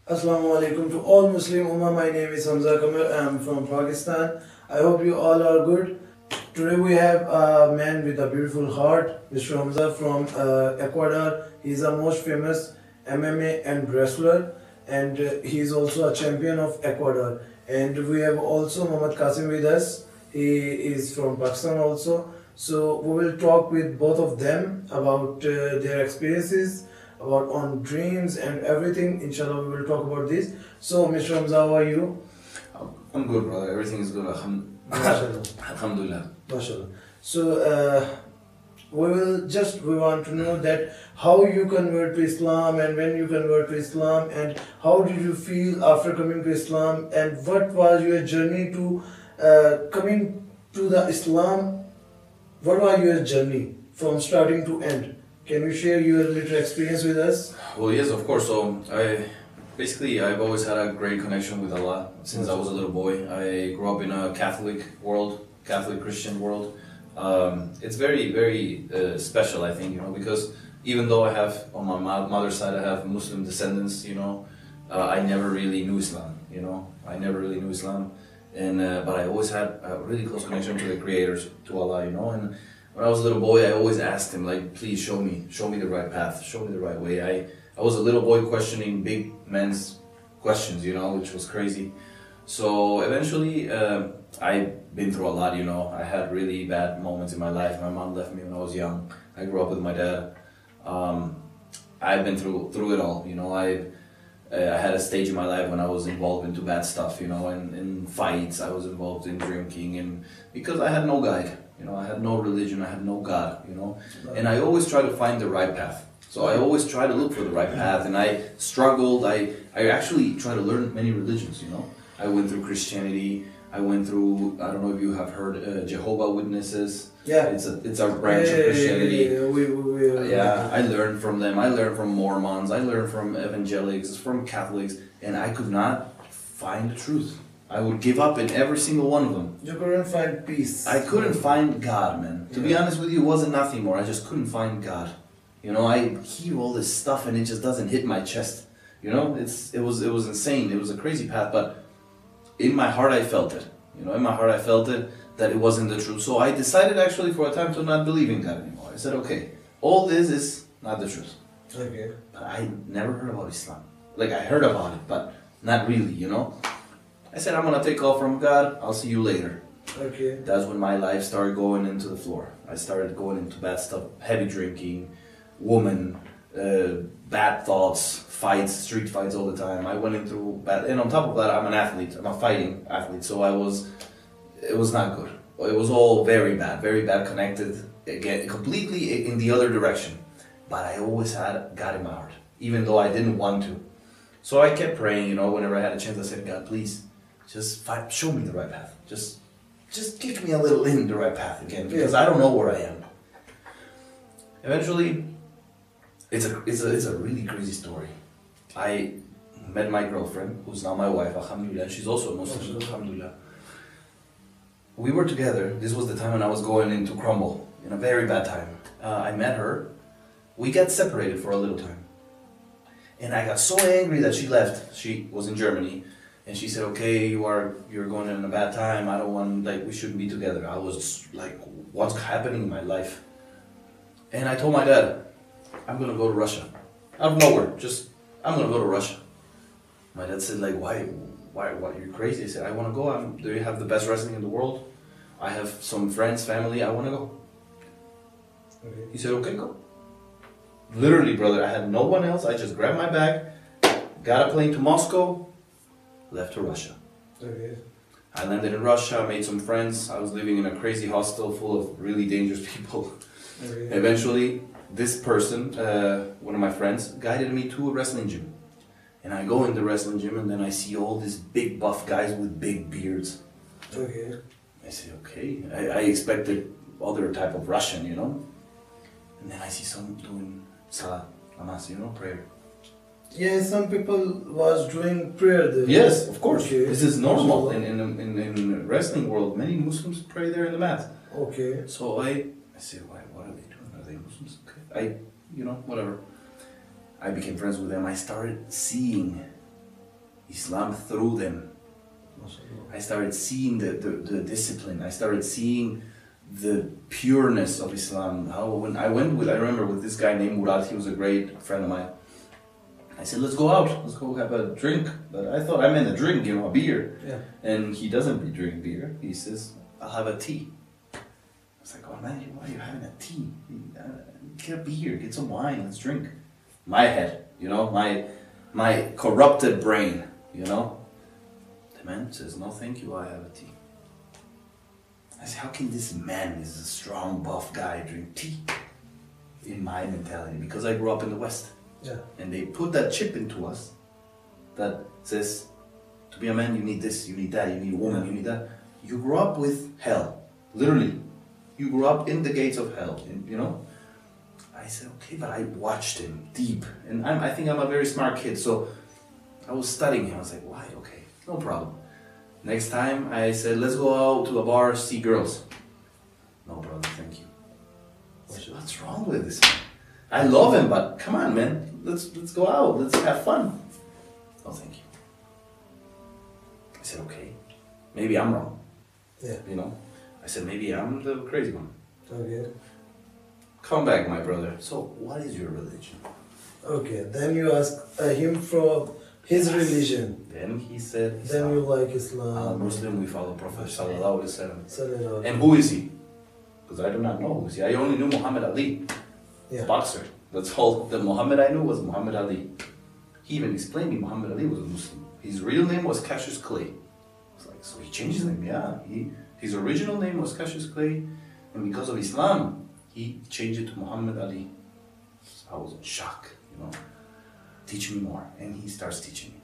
Assalamu alaikum to all Muslim Ummah. My name is Hamza Kamal. I am from Pakistan. I hope you all are good. Today we have a man with a beautiful heart, Mr. Hamza from Ecuador. He is a most famous MMA and wrestler, and he is also a champion of Ecuador. And we have also Muhammad Qasim with us. He is from Pakistan also. So we will talk with both of them about their experiences, about on dreams and everything. Inshallah, we will talk about this. So, Mr. Hamza, how are you? I'm good, brother. Everything is good. Alhamdulillah. MashaAllah. So, we want to know that how you convert to Islam and when you convert to Islam and how did you feel after coming to Islam and what was your journey to coming to the Islam. What was your journey from starting to end? Can you share your little experience with us? Well, yes, of course. So, I've always had a great connection with Allah since I was a little boy. I grew up in a Catholic world, Catholic Christian world. It's very, very special, I think, because even though I have, on my mother's side, I have Muslim descendants, I never really knew Islam, I never really knew Islam. And but I always had a really close connection to the creators, to Allah, and when I was a little boy, I always asked him, like, please show me the right path, show me the right way. I was a little boy questioning big men's questions, which was crazy. So eventually, I've been through a lot, I had really bad moments in my life. My mom left me when I was young. I grew up with my dad. I've been through it all, I had a stage in my life when I was involved into bad stuff, in fights. I was involved in drinking, and because I had no guide, I had no religion, I had no God, and I always try to find the right path. So I always try to look for the right path, and I struggled. I actually tried to learn many religions, I went through Christianity. I went through, I don't know if you have heard Jehovah's Witnesses. Yeah. It's a branch of Christianity. Yeah, I learned from them. I learned from Mormons. I learned from evangelics, from Catholics, and I could not find the truth. I would give up in every single one of them. You couldn't find peace. I couldn't find God, man. To be honest with you, it wasn't nothing more. I just couldn't find God. I hear all this stuff and it just doesn't hit my chest. It was insane. It was a crazy path, but in my heart I felt it. In my heart I felt it that it wasn't the truth. So I decided actually for a time to not believe in God anymore. I said, okay, all this is not the truth. Okay. But I never heard about Islam. Like, I heard about it, but not really, I said, I'm gonna take off from God. I'll see you later. Okay. That's when my life started going into the floor. I started going into bad stuff, heavy drinking, woman, bad thoughts, fights, street fights all the time. I went into bad, and on top of that, I'm an athlete. I'm a fighting athlete, so it was not good. It was all very bad, connected, again, completely in the other direction. But I always had God in my heart, even though I didn't want to. So I kept praying, whenever I had a chance, I said, God, please, just show me the right path. Just kick me a little in the right path again, because I don't know where I am. Eventually, it's a really crazy story. I met my girlfriend, who's now my wife, alhamdulillah. She's also a Muslim, alhamdulillah. We were together. This was the time when I was going into crumble, in a very bad time. I met her. We got separated for a little time. And I got so angry that she left. She was in Germany. And she said, okay, you're going in a bad time. I don't want, we shouldn't be together. I was like, what's happening in my life? And I told my dad, I'm going to go to Russia. Out of nowhere, I'm going to go to Russia. My dad said, why, you're crazy? I said, I want to go. They have the best wrestling in the world. I have some friends, family, I want to go. Okay. He said, okay, go. Literally, brother, I had no one else. I just grabbed my bag, got a plane to Moscow, left to Russia. Okay. I landed in Russia, made some friends. I was living in a crazy hostel full of really dangerous people. Okay. Eventually, this person, one of my friends, guided me to a wrestling gym. And I go in the wrestling gym and then I see all these big buff guys with big beards. Okay. I say, okay. I expected other type of Russian, And then I see someone doing salat, namaz, prayer. Yeah, some people was doing prayer there. Yes, of course. Okay. This is normal in the wrestling world. Many Muslims pray there in the mat. Okay. So I said, what are they doing? Are they Muslims? Okay. Whatever. I became friends with them. I started seeing Islam through them. I started seeing the discipline. I started seeing the pureness of Islam. How when I remember with this guy named Murad, he was a great friend of mine. I said, let's go out, let's go have a drink. But I thought I meant a drink, you know, a beer. Yeah. And he doesn't drink beer. He says, I'll have a tea. I was like, oh man, why are you having a tea? Get a beer, get some wine, let's drink. My head, you know, my corrupted brain, you know. The man says, no thank you, I have a tea. I said, how can this man, this is a strong, buff guy, drink tea? In my mentality, because I grew up in the West. Yeah. And they put that chip into us that says, to be a man, you need this, you need that, you need a woman, you need that. You grew up with hell, literally. You grew up in the gates of hell, you know? I said, okay, but I watched him deep. And I think I'm a very smart kid, so I was studying him. I was like, why? Okay, no problem. Next time I said, let's go out to a bar, see girls. No, brother, thank you. I said, what's wrong with this man? I love him, but come on, man. Let's go out. Let's have fun. Oh, thank you. I said, okay. Maybe I'm wrong. Yeah. You know? I said, maybe I'm the crazy one. Okay. Come back, my brother. So, what is your religion? Okay. Then you ask him for his religion. Then he said, then you like Islam. I'm a Muslim, we follow Prophet Sallallahu Alaihi Wasallam. And And who is he? Because I do not know who is he. I only knew Muhammad Ali. Yeah. Boxer. That's all. The Muhammad I knew was Muhammad Ali. He even explained me Muhammad Ali was a Muslim. His real name was Cassius Clay. It's like, so he changed his name, yeah. His original name was Cassius Clay, and because of Islam, he changed it to Muhammad Ali. So I was in shock, you know. Teach me more. And he starts teaching me.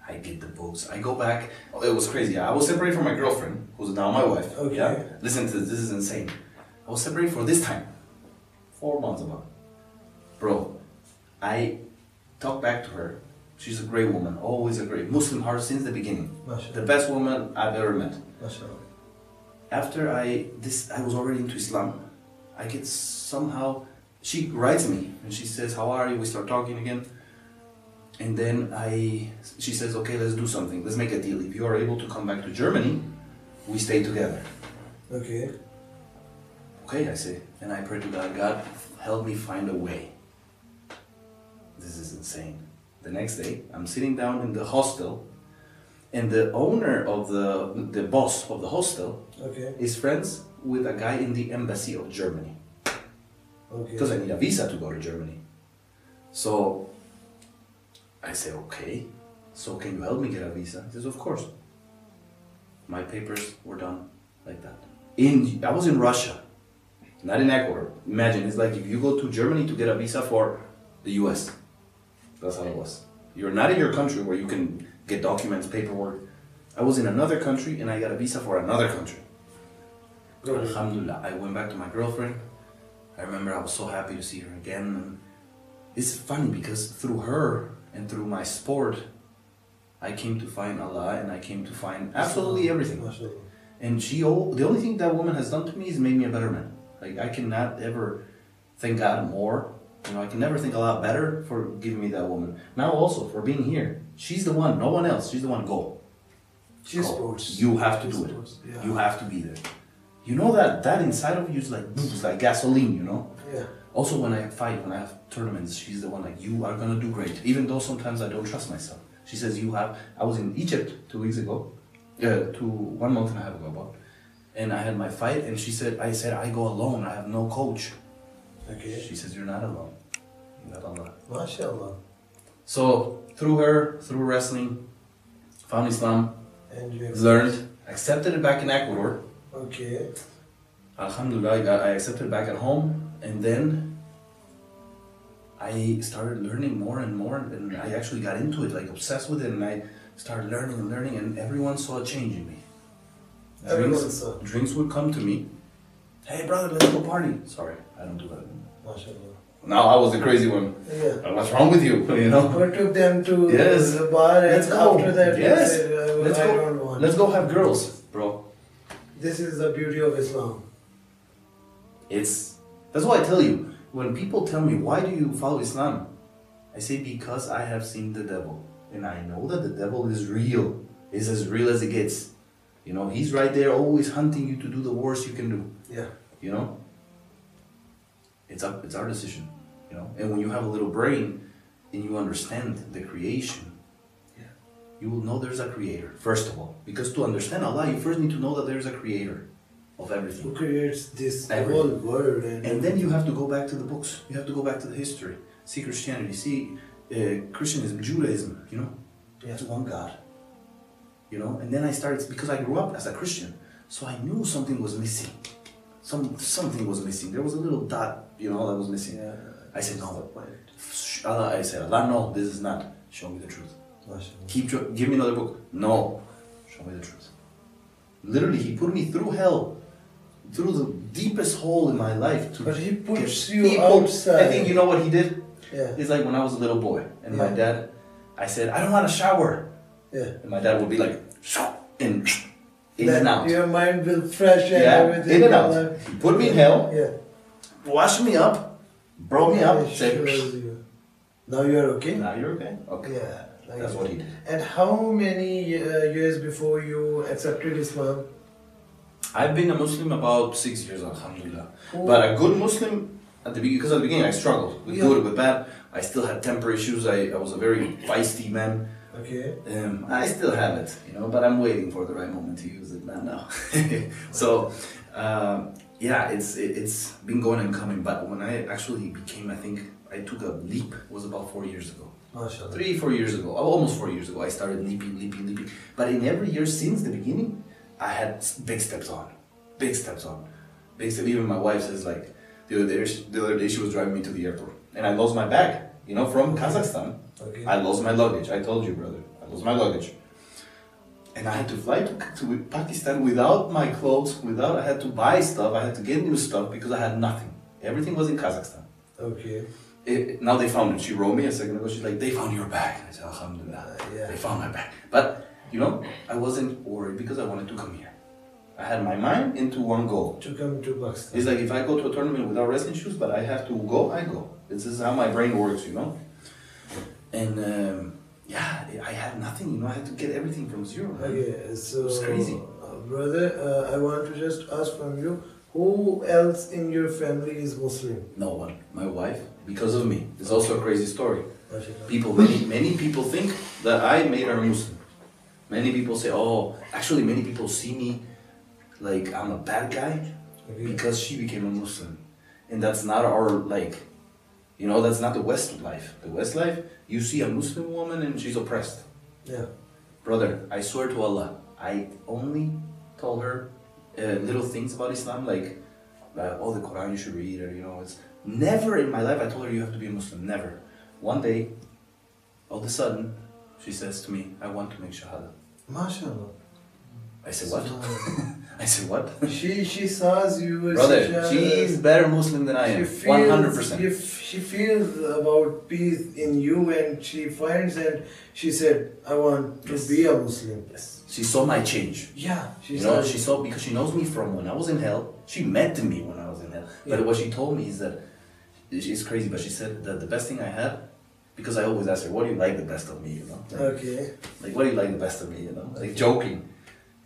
I get the books. I go back. Oh, it was crazy. I was separated from my girlfriend, who's now my wife. Okay. Yeah. Listen to this. This is insane. I was separated for this time. 4 months about. Bro, I talked back to her. She's a great woman. Always a great Muslim heart since the beginning. Mashallah. The best woman I've ever met. Mashallah. After I was already into Islam. I get somehow, she writes me and she says, how are you? We start talking again. And then she says, okay, let's do something. Let's make a deal. If you are able to come back to Germany, we stay together. Okay. Okay, I say. And I pray to God, God, help me find a way. This is insane. The next day, I'm sitting down in the hostel, and the owner of the boss of the hostel Okay. is friends with a guy in the embassy of Germany. Okay. Because I need a visa to go to Germany. So I say, okay, so can you help me get a visa? He says, of course. My papers were done like that. I was in Russia, not in Ecuador. Imagine, it's like if you go to Germany to get a visa for the US. That's how it was. You're not in your country where you can get documents, paperwork. I was in another country and I got a visa for another country. Alhamdulillah, I went back to my girlfriend. I remember I was so happy to see her again. And it's funny because through her and through my sport, I came to find Allah and I came to find absolutely everything. And the only thing that woman has done to me is made me a better man. Like I cannot ever thank God more. You know, I can never think a lot better for giving me that woman. Now also for being here. She's the one, no one else. She's the one. Go. She's Go. sports. You have to do it. Yeah. You have to be there. You know that inside of you is like boost, like gasoline, you know? Yeah. Also when I fight, when I have tournaments, she's the one like, you are gonna do great. Even though sometimes I don't trust myself. She says I was in Egypt 2 weeks ago. 1 month and a half ago about. And I had my fight and I said I go alone, I have no coach. Okay. She says, you're not alone. You got Allah. MashaAllah. So, through her, through wrestling, found Islam, And you learned, accepted it back in Ecuador. Okay. Alhamdulillah, I accepted it back at home. And then I started learning more and more. And I actually got into it, like obsessed with it. And I started learning and learning. And everyone saw a change in me. Drinks would come to me. Hey brother, let's go party. Sorry, I don't do that anymore. MashaAllah. Now I was the crazy one. Yeah. What's wrong with you? You know? We took them to Yes. the bar and Let's go. after that Yes. we said, Let's I go. don't want. Let's go have girls, bro. This is the beauty of Islam. That's why I tell you, when people tell me, why do you follow Islam? I say, because I have seen the devil And I know that the devil is real. Is as real as it gets. You know, he's right there always hunting you to do the worst you can do. Yeah. You know? It's our decision. You know? And when you have a little brain and you understand the creation, you will know there's a creator, first of all. Because to understand Allah, you first need to know that there's a creator of everything. Who creates this Everything. whole world. And then you have to go back to the books. You have to go back to the history. See Christianity, see Christianism, Judaism, you know? It's one God. You know? And then I started, because I grew up as a Christian, so I knew something was missing. Something was missing. There was a little dot, you know, that was missing. Yeah. I said, no. Allah, I said, Allah, no, this is not. Show me the truth. Give me another book. No. Show me the truth. Literally, he put me through hell. Through the deepest hole in my life. But he puts you outside. I think you know what he did? Yeah. It's like when I was a little boy and my dad, I said, I don't want to shower. Yeah. And my dad would be like, in and out. Your mind will fresh and everything. In and out. He put me in hell. Yeah. Washed me up. Brought me up. Said, now you're okay? Now you're okay. Okay. Yeah. That's what he did. And how many years before you accepted Islam? I've been a Muslim about 6 years, alhamdulillah. But a good Muslim, at the beginning, because at the beginning I struggled with good, with bad. I still had temper issues. I was a very feisty man. Okay. I still have it, you know, but I'm waiting for the right moment to use it, not now. So, yeah, it's been going and coming. But when I actually became, I think, I took a leap, it was about 4 years ago. 3-4 years ago, almost 4 years ago, I started leaping. But in every year since the beginning, I had big steps on. Even my wife says, like, the other day she was driving me to the airport, and I lost my bag, you know, from Kazakhstan. Okay. I lost my luggage. I told you, brother, I lost my luggage. And I had to fly to Pakistan without my clothes, I had to buy stuff, I had to get new stuff because I had nothing. Everything was in Kazakhstan. Okay. Now they found it. She wrote me a second ago. She's like, they found your bag. I said, alhamdulillah, they found my bag. But, you know, I wasn't worried because I wanted to come here. I had my mind into one goal. To come to Pakistan. It's like if I go to a tournament without wrestling shoes, but I have to go, I go. This is how my brain works, you know. And, yeah, I had nothing, you know. I had to get everything from zero. Okay, so, it was crazy. Brother, I want to just ask from you, who else in your family is Muslim? No one. My wife, because of me. It's also a crazy story. People, many people think that I made her Muslim. Many people say, oh, actually many people see me like I'm a bad guy because she became a Muslim. And that's not our, like, you know, that's not the West life. The West life, you see a Muslim woman and she's oppressed. Yeah. Brother, I swear to Allah, I only told her little things about Islam, like, oh, the Quran you should read, or, you know, it's never in my life I told her you have to be a Muslim, never. One day, all of a sudden, she says to me, I want to make Shahada. MashaAllah. I said, what? I said, what? She says you as brother, she's better Muslim than I am, 100%. She feels about peace in you, and she finds, and she said, I want to be a Muslim. Yes. She saw my change. Yeah. She saw, because she knows me from when I was in hell. She met me when I was in hell. But what she told me is that, it's crazy, but she said that the best thing I had, because I always ask her, what do you like the best of me, you know? Like, like, what do you like the best of me, you know? Like, joking.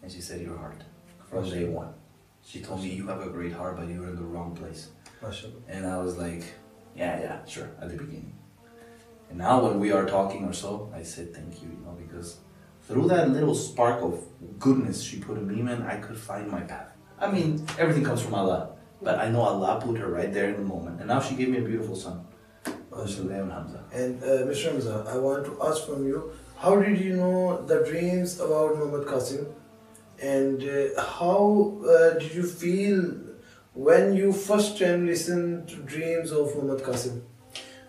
And she said, your heart. From day one. She told me, you have a great heart, but you're in the wrong place. And I was like, yeah, sure, at the beginning. And now when we are talking or so, I said thank you, you know, because through that little spark of goodness she put in me, man, I could find my path. I mean, everything comes from Allah. But I know Allah put her right there in the moment. And now she gave me a beautiful son. And Mr. Hamza, I want to ask from you, how did you know the dreams about Muhammad Qasim? And how did you feel when you first time listened to dreams of Muhammad Qasim?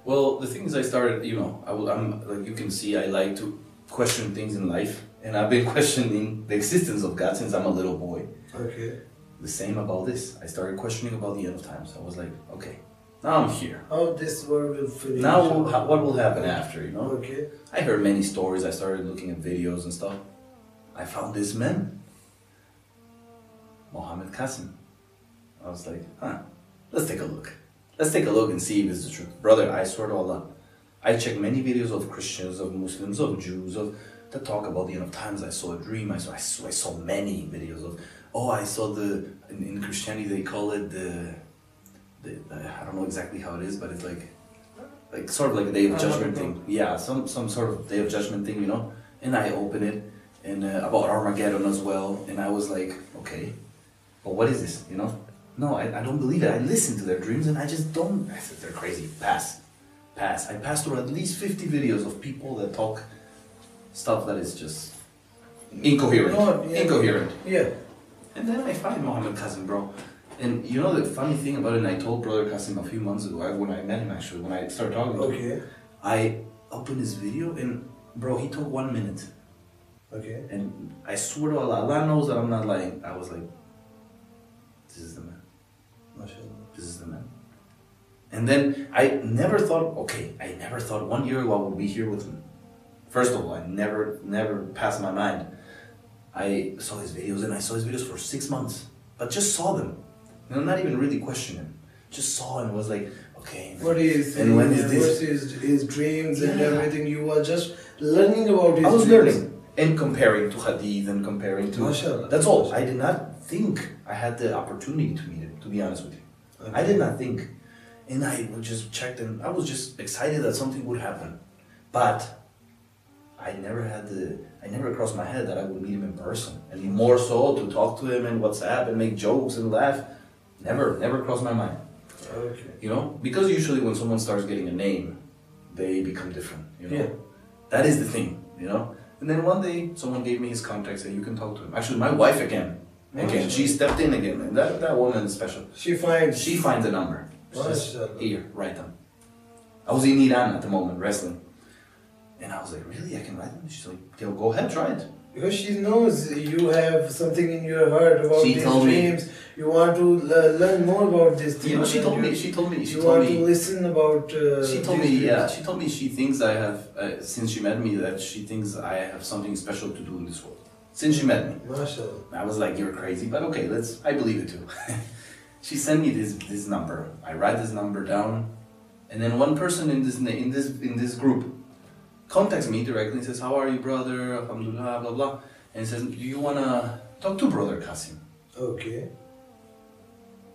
Well, the thing is, I started, you know, I'm like you can see, I like to question things in life. And I've been questioning the existence of God since I'm a little boy. Okay. The same about this. I started questioning about the end of times. I was like, okay, now I'm here. How this world will finish. Now what will happen after, you know? Okay. I heard many stories. I started looking at videos and stuff. I found this man, Muhammad Qasim. I was like, let's take a look. Let's take a look and see if it's the truth. Brother, I swear to Allah, I check many videos of Christians, of Muslims, of Jews, that talk about the end of times. I saw a dream. I saw many videos of, I saw in Christianity they call it the I don't know exactly how it is, but it's like sort of like a Day of Judgment thing. Yeah, some sort of Day of Judgment thing, you know. And I open it, and about Armageddon as well. And I was like, okay, but what is this, you know? No, I don't believe it. I listen to their dreams and I just don't. I said, they're crazy. Pass. I passed through at least 50 videos of people that talk stuff that is just incoherent. Incoherent. Yeah. And then I find Muhammad Qasim, bro. And you know the funny thing about it, and I told Brother Qasim a few months ago, when I met him actually, when I started talking to him, I opened his video and, bro, he took 1 minute. Okay. And I swear to Allah, Allah knows that I'm not lying. I was like, this is the man. MashaAllah. This is the man. And then I never thought 1 year ago I would be here with him. First of all, I never passed my mind. I saw his videos and I saw his videos for 6 months, but just saw them. You know, not even really questioned him. Just saw him and was like, okay. What is and when is this? His dreams and everything. You were just learning about his I was dreams. learning and comparing to Hadith and comparing to. MashaAllah. That's all. I did not think I had the opportunity to meet him, to be honest with you. Okay. I did not think. And I just checked and I was just excited that something would happen. But I never crossed my head that I would meet him in person. And more so to talk to him in WhatsApp and make jokes and laugh. Never crossed my mind. Okay. You know? Because usually when someone starts getting a name, they become different, you know? Yeah. That is the thing, you know? And then one day, someone gave me his contact, said, you can talk to him. Actually, my wife again, she stepped in again. And that woman is special. She finds a number. Just here, write them. I was in Iran at the moment, wrestling. And I was like, really? I can write them? She's like, yo, go ahead, try it. Because she knows you have something in your heart about these dreams. You want to learn more about this thing. You know, she told me. You want to listen about. She told me she thinks I have. Since she met me, that she thinks I have something special to do in this world. Since she met me. MashaAllah. I was like, you're crazy, but okay, I believe it too. She sent me this number. I write this number down, and then one person in this group contacts me directly and says, how are you, brother? Alhamdulillah, blah blah. And says, do you wanna talk to Brother Qasim? Okay.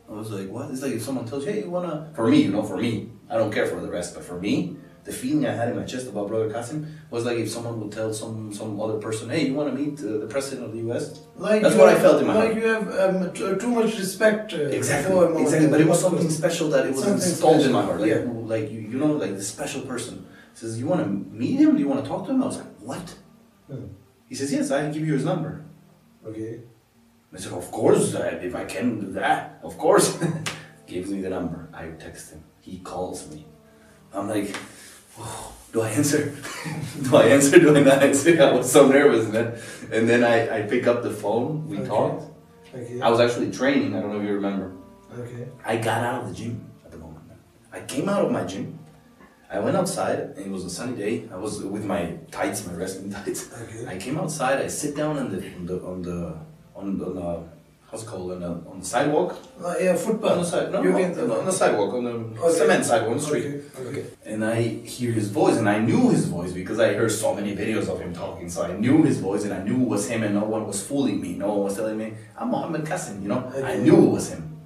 I was like, what? It's like if someone tells you, hey, you wanna... For me, I don't care for the rest, but for me, the feeling I had in my chest about Brother Qasim was like if someone would tell some other person, hey, you wanna meet the president of the US? That's what I felt in my heart. Like you have too much respect exactly, but it was something special that it was installed in my heart. Like, you know, like this special person says, you wanna meet him? Do you wanna talk to him? I was like, what? He says, yes, I can give you his number. Okay. I said, of course, if I can do that, of course. Gives me the number. I text him. He calls me. I'm like, oh, do I answer? Do I answer? Do I not answer? I was so nervous, man. And then I pick up the phone. We talked. Okay. I was actually training. I don't know if you remember. Okay. I got out of the gym at the moment. I came out of my gym. I went outside, and it was a sunny day. I was with my tights, my wrestling tights. Okay. I came outside. I sit down on the how's it called, on the sidewalk. Footpath. On the side, no, on the sidewalk, on the cement sidewalk on the street. Okay. And I hear his voice, and I knew his voice because I heard so many videos of him talking. So I knew his voice, and I knew it was him, and no one was fooling me. No one was telling me I'm Muhammad Qasim. You know, I knew it was him.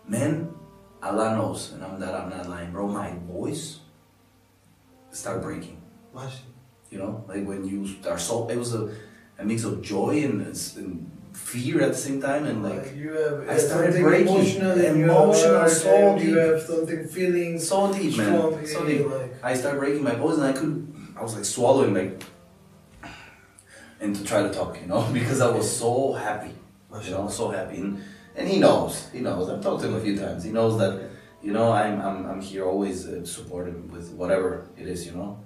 Man, Allah knows, and I'm not lying, bro. My voice started breaking. You know, like when you are so, it was a mix of joy and fear at the same time, and like you have I started breaking, emotional, so deep. You have something feeling so deep, man, so deep. I started breaking my voice, and I was like swallowing, like, and to try to talk, you know, because I was so happy, you know, so happy, and he knows. I've talked to him a few times. He knows that, you know, I'm here always to support him with whatever it is, you know.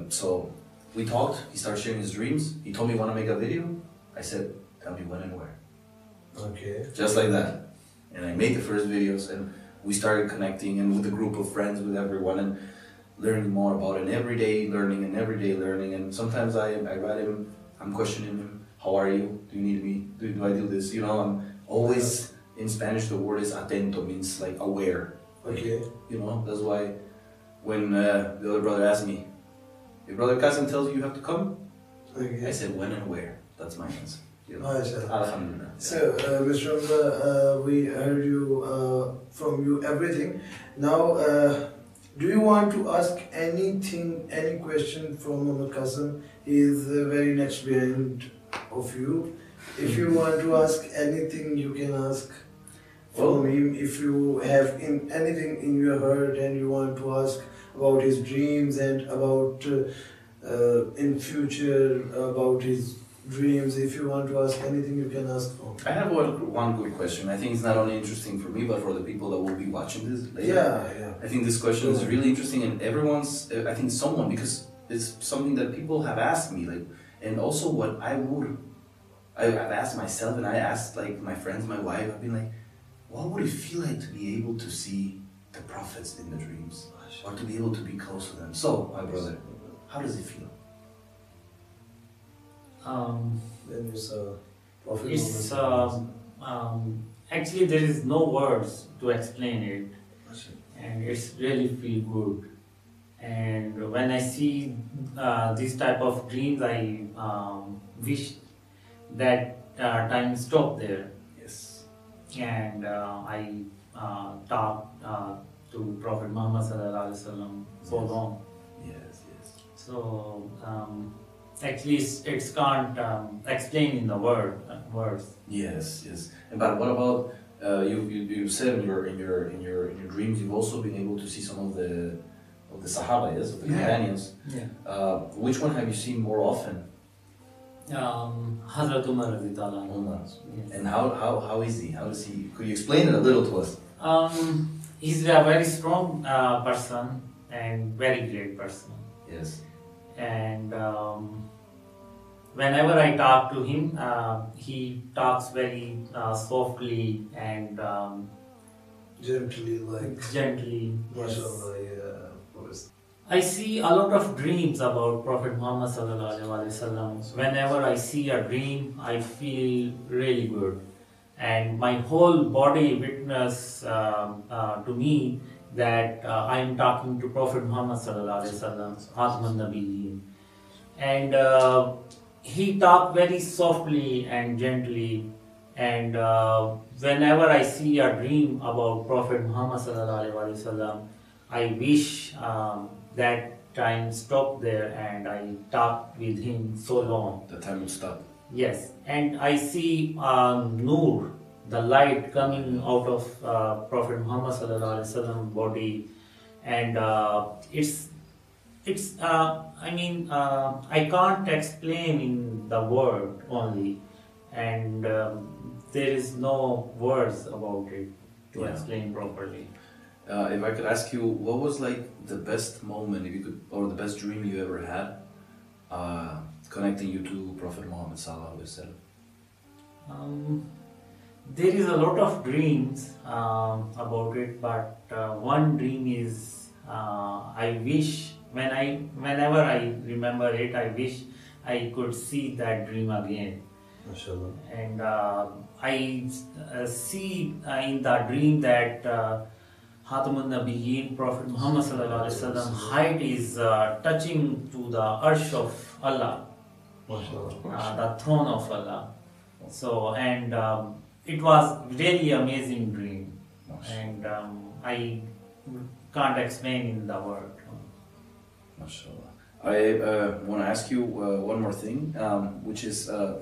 So we talked. He started sharing his dreams. He told me, want to make a video? I said, tell me when and where. Okay. Just like that. And I made the first videos, and we started connecting, and with a group of friends, with everyone, and learning more about it, and everyday learning, and sometimes I write him, I'm questioning him, how are you? Do you need me? Do I do this? You know, I'm always, in Spanish the word is atento, means like aware. Okay. You know, that's why when the other brother asked me, if Brother Qasim tells you have to come, Okay. I said when and where. That's my answer. You know? Mashallah. Alhamdulillah. So, Mr. Hamza, we heard you from you everything. Now, do you want to ask anything, any question from Muhammad Qasim? He is very next behind of you. If you want to ask anything, you can ask from him. If you have anything in your heart and you want to ask about his dreams and about in future about his dreams, if you want to ask anything, you can ask from him. I have one good question. I think it's not only interesting for me, but for the people that will be watching this later. Yeah. I think this question is really interesting, and everyone's, I think someone, because it's something that people have asked me, like, and also what I've asked myself, and I asked like my friends, my wife, I've been like, what would it feel like to be able to see the prophets in the dreams, or to be able to be close to them? So, my brother, how does it feel? When you saw Prophet It's Muhammad. actually there is no words to explain it, and it's really feel good. And when I see this type of dreams, I wish that time stop there. Yes. And I talked to Prophet Muhammad Sallallahu Alaihi Wasallam so long. Yes. So actually, it's can't explain in the words. Yes. And but what about you said in your dreams you've also been able to see some of the Sahaba, yes, of the companions. Yeah. Which one have you seen more often? Hazrat Umar radhiyallahu anhu. Umar. Yes. And how is he? How is he? Could you explain it a little to us? He's a very strong person and very great person. Yes. And whenever I talk to him, he talks very softly and Gently, like. gently. Yes. Mashallah, yeah, of course. I see a lot of dreams about Prophet Muhammad Sallallahu Alaihi Wasallam. Whenever I see a dream, I feel really good, and my whole body witness to me that I am talking to Prophet Muhammad Sallallahu Alaihi Wasallam, Khatmun Nabiyyin, and he talked very softly and gently. And whenever I see a dream about Prophet Muhammad Sallallahu Alaihi Wasallam, I wish that time stopped there and I talked with him so long. The time will stop. Yes, and I see Noor, the light coming out of Prophet Muhammad Sallallahu Alaihi Wasallam body, and it's I can't explain in the word only, and there is no words about it to explain properly. If I could ask you, what was like the best moment, if you could, or the best dream you ever had, connecting you to Prophet Muhammad Sallallahu Alaihi Wasallam? There is a lot of dreams about it, but one dream is I wish whenever I remember it, I wish I could see that dream again. Mashallah. And I see in the dream that Khatmun Nabiyyin, Prophet Muhammad Sallallahu Alaihi Wasallam, height is touching to the arsh of Allah, the throne of Allah. So, and it was really amazing dream, and I can't explain in the word. MashaAllah. I want to ask you one more thing, which is, I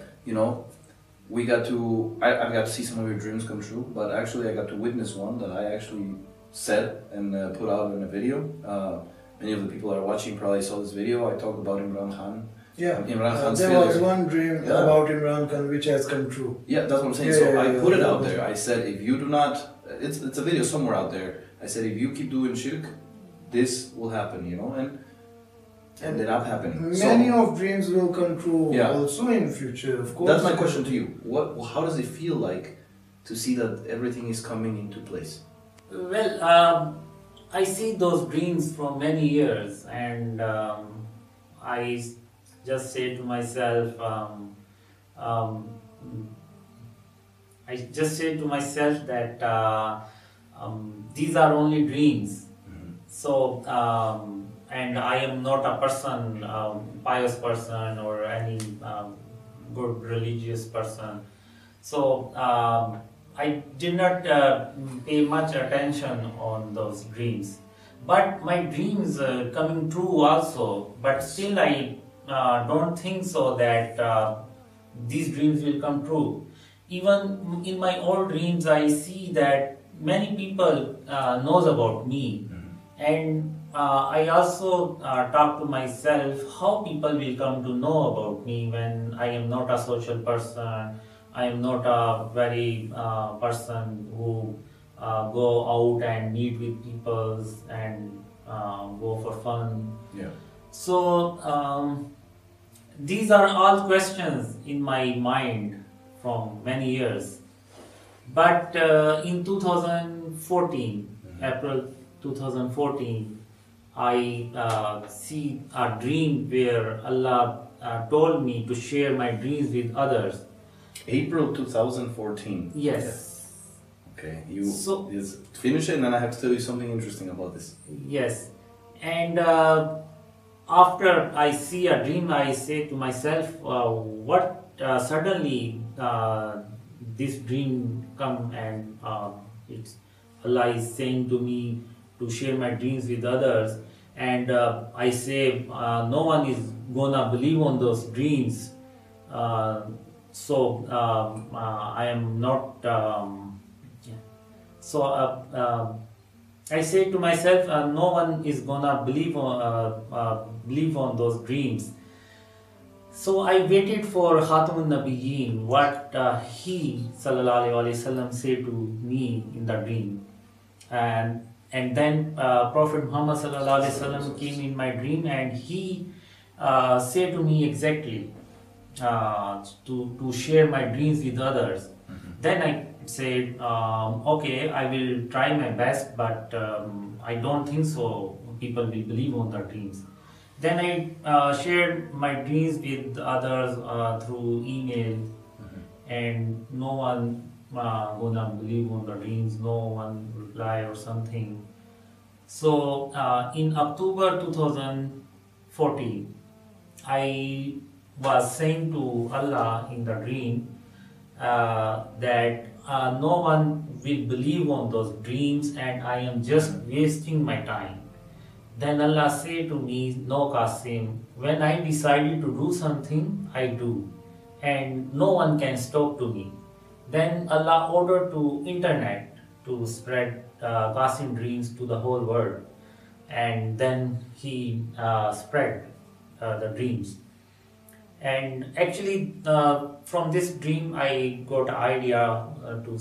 got to see some of your dreams come true, but actually I got to witness one that I actually said and put out in a video. Many of the people that are watching probably saw this video. I talked about Imran Khan. Yeah, Imran Khan's there failure. was one dream about Imran Khan which has come true. Yeah, that's what I'm saying. So I put it out there. I said, if you do not, it's a video somewhere out there. I said, if you keep doing shirk, this will happen, and ended up happening. Many of dreams will come true also in future, of course. That's my question to you. How does it feel like to see that everything is coming into place? Well, I see those dreams from many years, and I just say to myself, that these are only dreams. So, and I am not a person, pious person or any good religious person. So, I did not pay much attention on those dreams. But my dreams coming true also. But still, I don't think so that these dreams will come true. Even in my old dreams, I see that many people knows about me, and I also talk to myself how people will come to know about me when I am not a social person. I am not a very person who go out and meet with people and go for fun. Yeah. So these are all questions in my mind from many years. But in 2014, April 2014, I see a dream where Allah told me to share my dreams with others. April 2014. Yes. Okay, you So- yes, finish it and then I have to tell you something interesting about this. Yes. And after I see a dream, I say to myself, what suddenly this dream come and it's Allah is saying to me to share my dreams with others, and I say no one is gonna believe on those dreams, so I am not. So I say to myself, no one is gonna believe on those dreams. So I waited for Khatamun Nabiyyin, what he sallallahu alaihi wasallam said to me in the dream, and then Prophet Muhammad sallallahu alaihi wasallam came in my dream and he said to me exactly to share my dreams with others. Then I said, okay, I will try my best, but I don't think so people will believe on the dreams. Then I shared my dreams with others through email, and no one gonna believe on the dreams, no one reply or something. So in October 2014, I was saying to Allah in the dream that no one will believe on those dreams and I am just wasting my time. Then Allah said to me, no Qasim, when I decided to do something, I do, and no one can stop to me. Then Allah ordered to internet to spread Qasim dreams to the whole world, and then He spread the dreams. And actually, from this dream, I got an idea to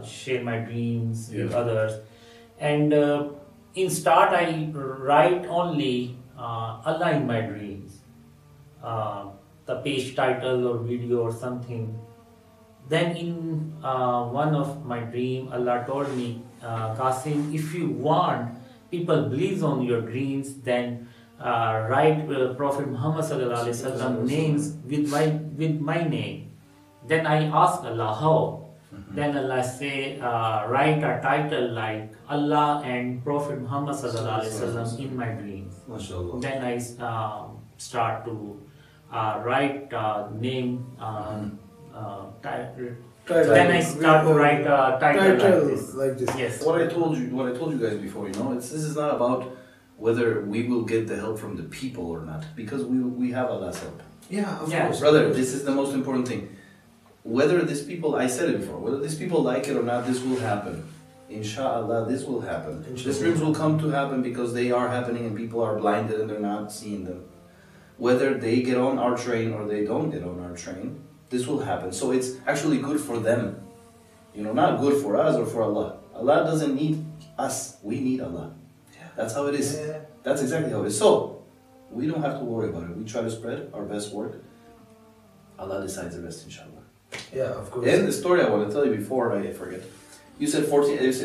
share my dreams with others. And in start, I write only Allah in my dreams, the page title or video or something. Then in one of my dream, Allah told me, Qasim, if you want people believes on your dreams, then write Prophet Muhammad sallallahu alaihi wasallam names with my name. Then I ask Allah how. Then Allah say write a title like Allah and Prophet Muhammad sallallahu alaihi wasallam in my dreams. MashaAllah. Then I start to write name. Then I start to write a title like this. Yes. What I told you guys before, this is not about whether we will get the help from the people or not, because we have Allah's help. Yeah, of Yeah. course. Brother, this is the most important thing. Whether these people, I said it before, whether these people like it or not, this will happen. Inshallah, this will happen. These dreams will come to happen because they are happening and people are blinded and they're not seeing them. Whether they get on our train or they don't get on our train, this will happen. So it's actually good for them. Not good for us or for Allah. Allah doesn't need us. We need Allah. That's how it is. Yeah. That's exactly how it is. So, we don't have to worry about it. We try to spread our best work. Allah decides the rest, inshallah. Yeah, of course. And the story I want to tell you before I forget. You said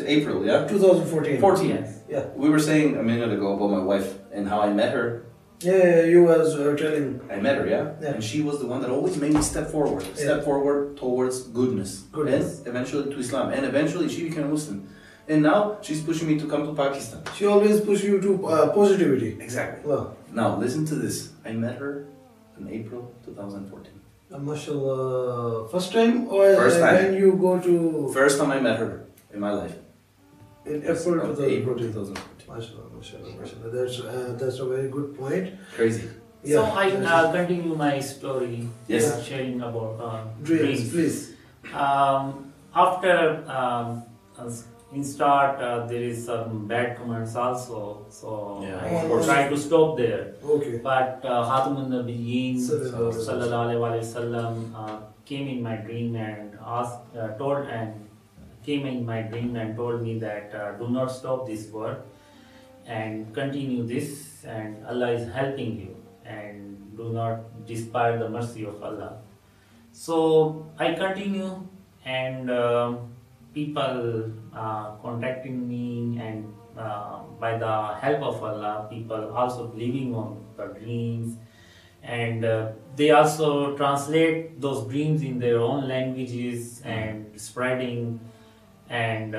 April, yeah? 2014. 14. Yes. Yeah. We were saying a minute ago about my wife and how I met her. Yeah, you was telling. I met her, yeah? Yeah. And she was the one that always made me step forward. Step forward towards goodness. Goodness. And eventually to Islam. And eventually she became a Muslim. And now she's pushing me to come to Pakistan. She always push you to positivity. Exactly. Wow. Now listen to this. I met her in April 2014. MashaAllah. First time or First time. when you go to... First time I met her in my life. In April April 2014. 2014. MashaAllah. That's a very good point. Crazy. So I continue my story. Yes. Sharing about Dreams, please. After in start there is some bad comments also, so Yeah, I of course. try to stop there. Okay. But Khatamun Nabiyyin Sallallahu Sallallahu Alaihi Wasallam came in my dream and came in my dream and told me that do not stop this work and continue this, and Allah is helping you, and do not despair the mercy of Allah. So I continue, and people contacting me, and by the help of Allah, people also believing on the dreams, and they also translate those dreams in their own languages and spreading, and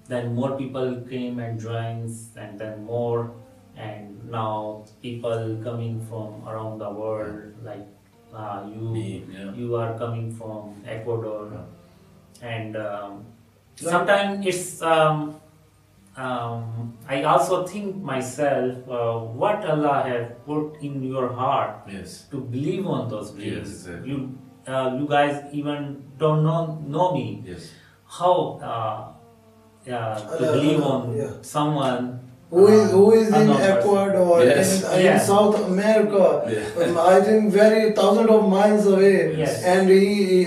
then more people came and joins, and then more, and now people coming from around the world, like you are coming from Ecuador, and sometimes it's I also think myself what Allah have put in your heart to believe on those dreams. Yes, exactly. You guys even don't know me. Yes. How to believe on someone who is in unknown person. Ecuador, Yes. in South America, I think very thousands of miles away, Yes. and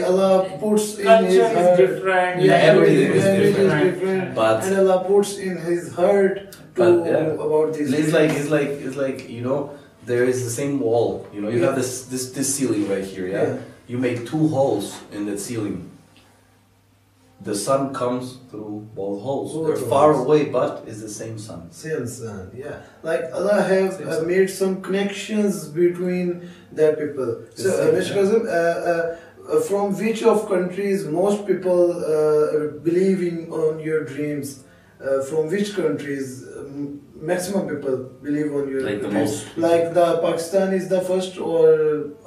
Allah puts in Culture his is heart. different, Yeah, everything is language different. But- and Allah puts in his heart to about this. It's like there is the same wall. You have this ceiling right here. Yeah. You make 2 holes in that ceiling. The sun comes through both holes. Both They're far holes. away, but it's the same sun. Same sun, yeah. Like Allah have made some connections between the people. So, Mr. Qasim, from which of countries most people believe on your dreams? From which countries maximum people believe on your Like the dreams? most. Like the Pakistan is the first, or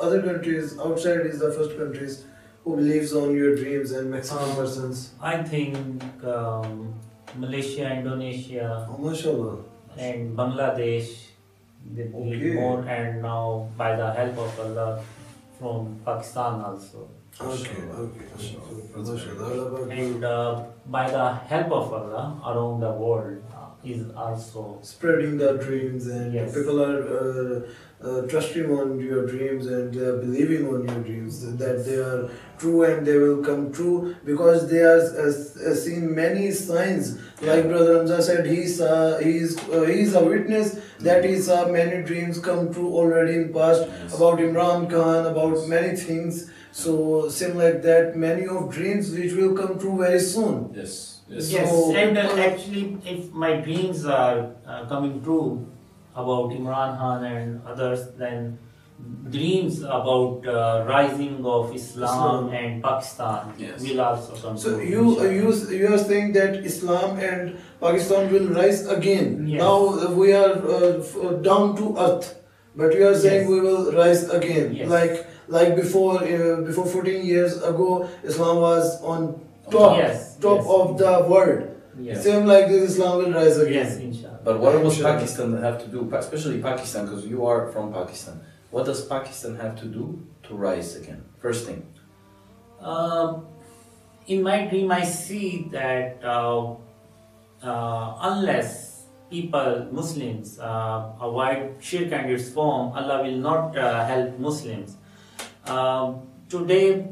other countries outside is the first countries who believes on your dreams and maximum persons? I think Malaysia, Indonesia, Oh, mashallah. and Bangladesh, they believe more, and now by the help of Allah from Pakistan also. Okay. Mashallah. And by the help of Allah around the world is also Spreading the dreams, and Yes. people are trusting on your dreams, and they are believing on your dreams that they are true and they will come true, because they are seen many signs. Like Brother Hamza said, he is a witness that he saw many dreams come true already in past, about Imran Khan, about many things. So same like that, many of dreams which will come true very soon. Yes. yes. So, And actually, if my dreams are coming true about Imran Khan and others, then dreams about rising of Islam and Pakistan will also come So true. you are saying that Islam and Pakistan will rise again. Yes. Now we are down to earth, but you are saying Yes. we will rise again. Yes. Like before 14 years ago, Islam was on top Yes. of the world. Yes. Same like this, Islam will rise again. Yes, inshallah. But what does Inshallah. Pakistan have to do? Especially Pakistan, because you are from Pakistan. What does Pakistan have to do to rise again? First thing. In my dream, I see that unless people, Muslims, avoid shirk and its form, Allah will not help Muslims. Today,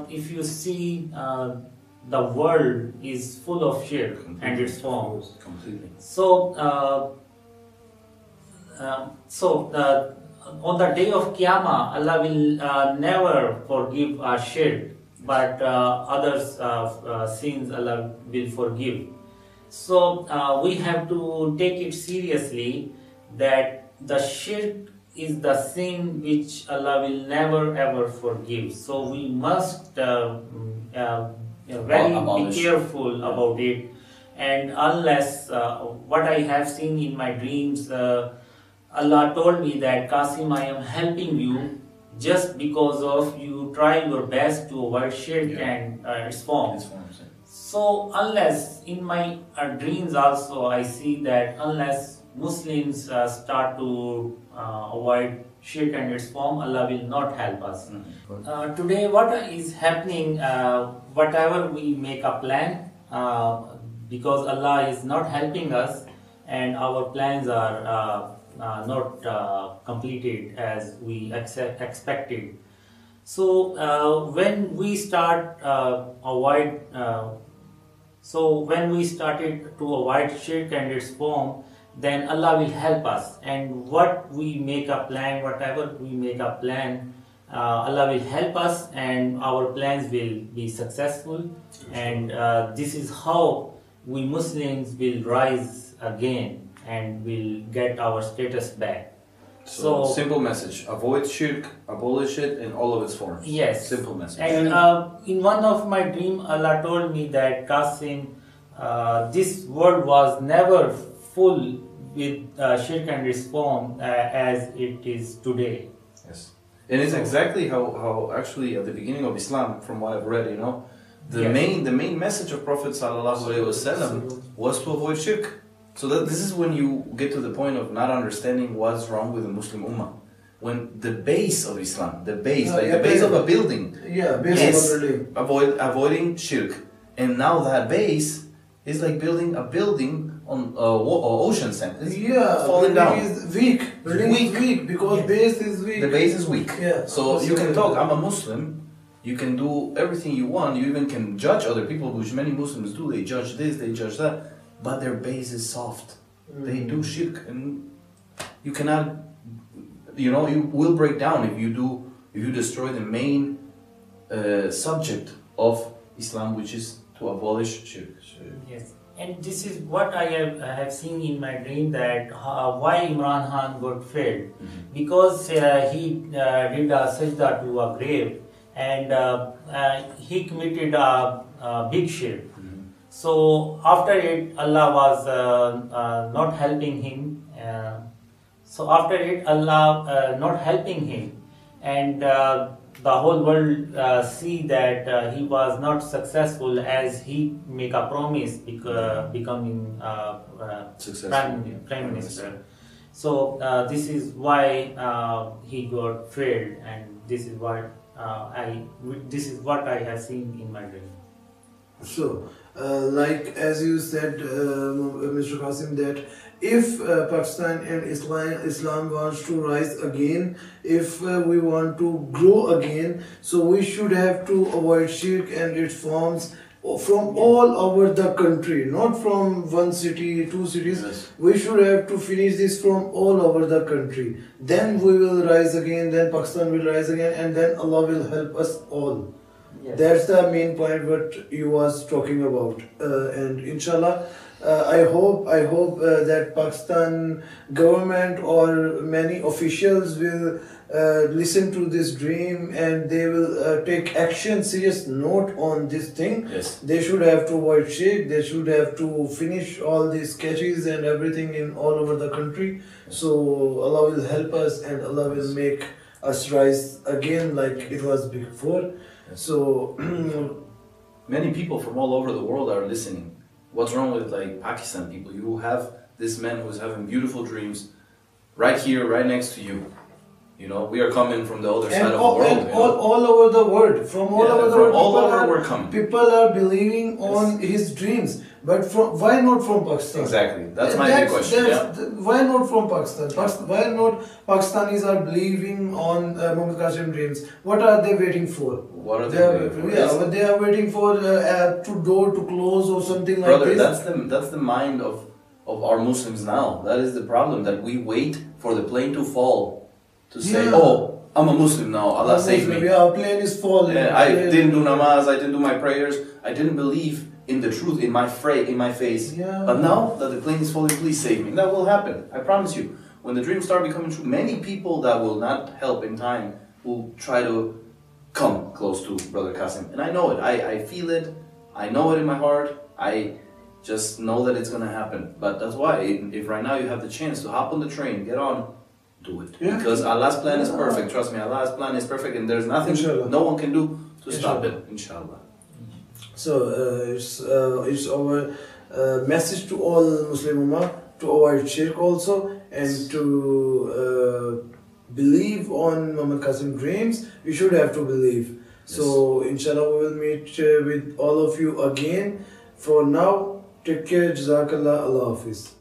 if you see, the world is full of shirk and its forms. Completely. So, on the day of Qiyamah, Allah will never forgive our shirk, but others' sins Allah will forgive. So we have to take it seriously that the shirk is the sin which Allah will never ever forgive. So we must very be Abolish. careful about it. And unless what I have seen in my dreams, Allah told me that Qasim, I am helping you just because of you try your best to avoid shirk and its forms. So unless in my dreams also I see that unless Muslims start to avoid shirk and its form, Allah will not help us. Today what is happening, whatever we make a plan, because Allah is not helping us and our plans are not completed as we expected. So when we start when we started to avoid shirk and its form, then Allah will help us. And what we make a plan, whatever we make a plan, Allah will help us, and our plans will be successful. And this is how we Muslims will rise again and will get our status back. So simple message: avoid shirk, abolish it in all of its forms. Yes. Simple message. And in one of my dream, Allah told me that Qasim, this world was never full with shirk and its form as it is today. Yes. And it's exactly how actually at the beginning of Islam, from what I've read, the main message of Prophet ﷺ was to avoid shirk. So that this is when you get to the point of not understanding what's wrong with the Muslim Ummah. When the base of Islam, the base of a building, is avoiding shirk, and now that base is like building a building on ocean sand. It's falling down. Is weak. Building is weak because base is weak. The base is weak. Yeah. So you can talk, I'm a Muslim, you can do everything you want, you even can judge other people, which many Muslims do. They judge this, they judge that, but their base is soft. They do shirk, and you cannot, you will break down if you destroy the main subject of Islam, which is to abolish shirk. Yes. And this is what I have seen in my dream, that why Imran Khan got failed. Because he did a sajda to a grave, and he committed a big shirk. So after it, Allah was not helping him. Not helping him, and the whole world see that he was not successful as he make a promise becoming prime minister. So this is why he got failed, and this is what I have seen in my dream. So, like as you said, Mr. Qasim, that if Pakistan and Islam wants to rise again, if we want to grow again, so we should have to avoid shirk and its forms from all over the country, not from one city, two cities. Yes. We should have to finish this from all over the country. Then we will rise again, then Pakistan will rise again, and then Allah will help us all. Yes. That's the main point what you was talking about, and inshallah, I hope that Pakistan government or many officials will listen to this dream, and they will take action, serious note on this thing. Yes. They should have to avoid shirk. They should have to finish all these sketches and everything in all over the country. So Allah will help us, and Allah will make us rise again like it was before. So many people from all over the world are listening. What's wrong with Pakistan people? You have this man who's having beautiful dreams right here, right next to you. We are coming from the other side of the world. And all over the world, from all over the world, all over we're coming. People are believing on his dreams. But why not from Pakistan? Exactly. That's my big question. Why not from Pakistan? Why not Pakistanis are believing on Muhammad Qasim dreams? What are they waiting for? What are they waiting for? But they are waiting for door to close or something like Brother, this. that's the mind of our Muslims now. That is the problem, that we wait for the plane to fall to say, oh, I'm a Muslim now, Allah save me. Yeah, plane is falling. I didn't do namaz, I didn't do my prayers, I didn't believe in the truth in my face. Yeah. But now that the plane is falling, please save me. That will happen. I promise you. When the dreams start becoming true, many people that will not help in time will try to come close to Brother Qasim. And I know it. I feel it. I know it in my heart. just know that it's gonna happen. But that's why, if right now you have the chance to hop on the train, get on, do it. Yeah. Because Allah's plan is perfect. Trust me, Allah's plan is perfect, and there's nothing Inshallah. no one can do to stop it. Inshallah. So it's our message to all Muslim Ummah to avoid shirk also, and to believe on Muhammad Qasim dreams. We should have to believe. So inshallah we will meet with all of you again. For now, take care. Jazakallah. Allah Hafiz.